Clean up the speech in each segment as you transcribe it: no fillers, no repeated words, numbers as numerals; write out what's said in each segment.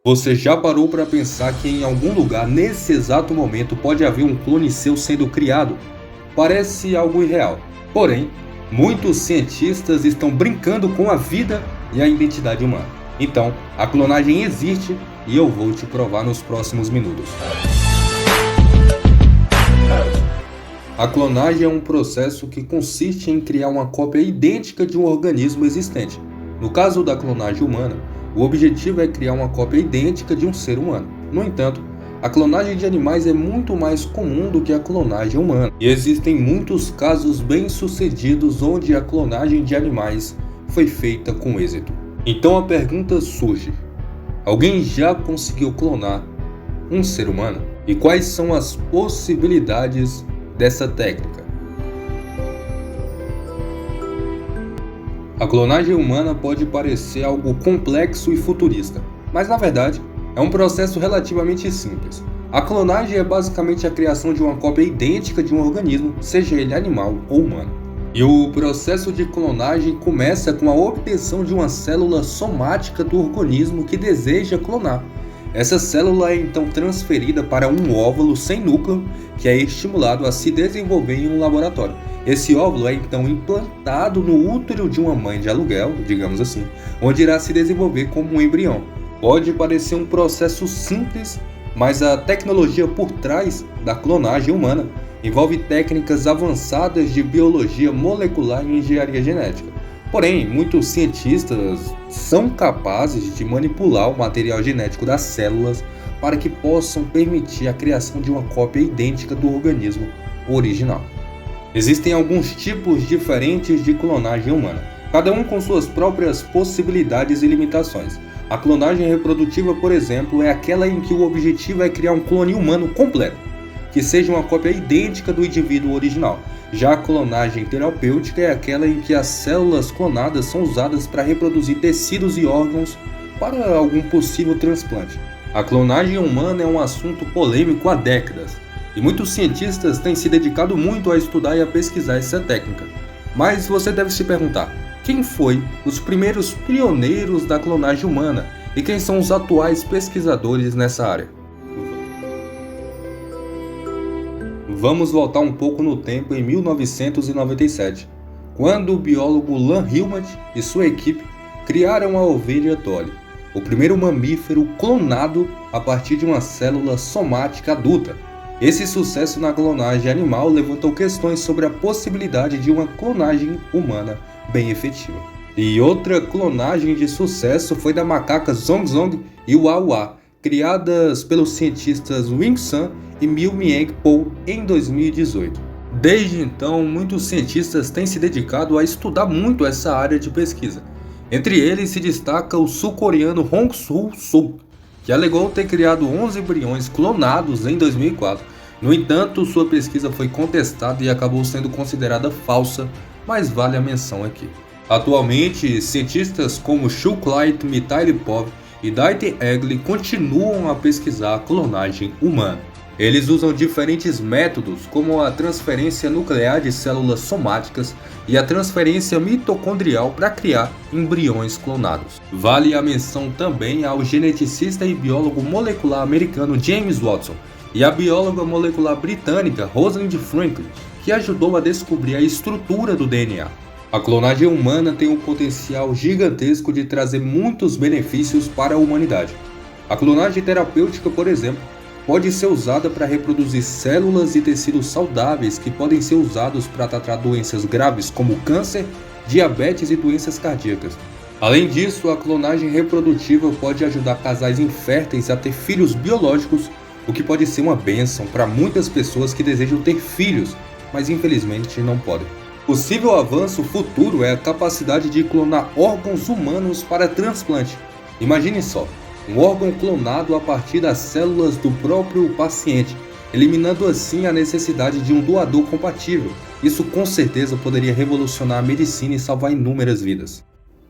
Você já parou para pensar que em algum lugar nesse exato momento pode haver um clone seu sendo criado? Parece algo irreal. Porém, muitos cientistas estão brincando com a vida e a identidade humana. Então, a clonagem existe e eu vou te provar nos próximos minutos. A clonagem é um processo que consiste em criar uma cópia idêntica de um organismo existente. No caso da clonagem humana, o objetivo é criar uma cópia idêntica de um ser humano. No entanto, a clonagem de animais é muito mais comum do que a clonagem humana. E existem muitos casos bem-sucedidos onde a clonagem de animais foi feita com êxito. Então a pergunta surge: alguém já conseguiu clonar um ser humano? E quais são as possibilidades dessa técnica? A clonagem humana pode parecer algo complexo e futurista, mas na verdade é um processo relativamente simples. A clonagem é basicamente a criação de uma cópia idêntica de um organismo, seja ele animal ou humano. E o processo de clonagem começa com a obtenção de uma célula somática do organismo que deseja clonar. Essa célula é então transferida para um óvulo sem núcleo, que é estimulado a se desenvolver em um laboratório. Esse óvulo é então implantado no útero de uma mãe de aluguel, digamos assim, onde irá se desenvolver como um embrião. Pode parecer um processo simples, mas a tecnologia por trás da clonagem humana envolve técnicas avançadas de biologia molecular e engenharia genética. Porém, muitos cientistas são capazes de manipular o material genético das células para que possam permitir a criação de uma cópia idêntica do organismo original. Existem alguns tipos diferentes de clonagem humana, cada um com suas próprias possibilidades e limitações. A clonagem reprodutiva, por exemplo, é aquela em que o objetivo é criar um clone humano completo, que seja uma cópia idêntica do indivíduo original. Já a clonagem terapêutica é aquela em que as células clonadas são usadas para reproduzir tecidos e órgãos para algum possível transplante. A clonagem humana é um assunto polêmico há décadas, e muitos cientistas têm se dedicado muito a estudar e a pesquisar essa técnica. Mas você deve se perguntar: quem foi os primeiros pioneiros da clonagem humana e quem são os atuais pesquisadores nessa área? Vamos voltar um pouco no tempo em 1997, quando o biólogo Ian Hillman e sua equipe criaram a ovelha Dolly, o primeiro mamífero clonado a partir de uma célula somática adulta. Esse sucesso na clonagem animal levantou questões sobre a possibilidade de uma clonagem humana bem efetiva. E outra clonagem de sucesso foi da macaca Zong Zong e Uau, criadas pelos cientistas Wing Sun e Miu-Miang Po em 2018. Desde então, muitos cientistas têm se dedicado a estudar muito essa área de pesquisa. Entre eles se destaca o sul-coreano Hong Soo, que alegou ter criado 11 embriões clonados em 2004. No entanto, sua pesquisa foi contestada e acabou sendo considerada falsa, mas vale a menção aqui. Atualmente, cientistas como Shukla Mitailipov e Daite Egli continuam a pesquisar a clonagem humana. Eles usam diferentes métodos, como a transferência nuclear de células somáticas e a transferência mitocondrial para criar embriões clonados. Vale a menção também ao geneticista e biólogo molecular americano James Watson e a bióloga molecular britânica Rosalind Franklin, que ajudou a descobrir a estrutura do DNA. A clonagem humana tem um potencial gigantesco de trazer muitos benefícios para a humanidade. A clonagem terapêutica, por exemplo, pode ser usada para reproduzir células e tecidos saudáveis que podem ser usados para tratar doenças graves como câncer, diabetes e doenças cardíacas. Além disso, a clonagem reprodutiva pode ajudar casais inférteis a ter filhos biológicos, o que pode ser uma bênção para muitas pessoas que desejam ter filhos, mas infelizmente não podem. Possível avanço futuro é a capacidade de clonar órgãos humanos para transplante. Imagine só, um órgão clonado a partir das células do próprio paciente, eliminando assim a necessidade de um doador compatível. Isso com certeza poderia revolucionar a medicina e salvar inúmeras vidas.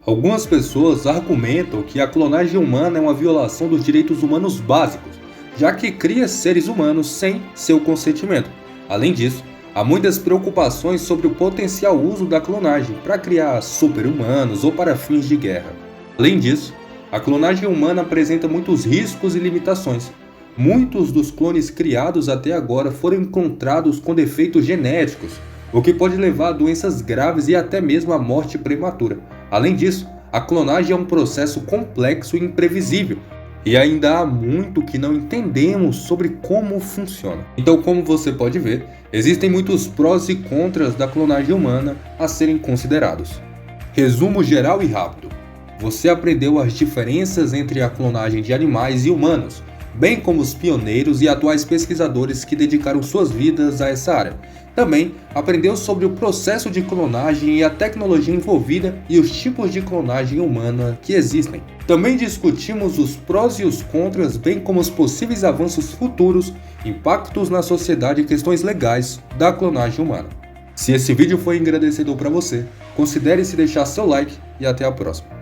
Algumas pessoas argumentam que a clonagem humana é uma violação dos direitos humanos básicos, já que cria seres humanos sem seu consentimento. Além disso, há muitas preocupações sobre o potencial uso da clonagem para criar super-humanos ou para fins de guerra. Além disso, A clonagem humana apresenta muitos riscos e limitações. Muitos dos clones criados até agora foram encontrados com defeitos genéticos, o que pode levar a doenças graves e até mesmo à morte prematura. Além disso, a clonagem é um processo complexo e imprevisível, e ainda há muito que não entendemos sobre como funciona. Então, como você pode ver, existem muitos prós e contras da clonagem humana a serem considerados. Resumo geral e rápido. Você aprendeu as diferenças entre a clonagem de animais e humanos, bem como os pioneiros e atuais pesquisadores que dedicaram suas vidas a essa área. Também aprendeu sobre o processo de clonagem e a tecnologia envolvida e os tipos de clonagem humana que existem. Também discutimos os prós e os contras, bem como os possíveis avanços futuros, impactos na sociedade e questões legais da clonagem humana. Se esse vídeo foi engrandecedor para você, considere se deixar seu like e até a próxima.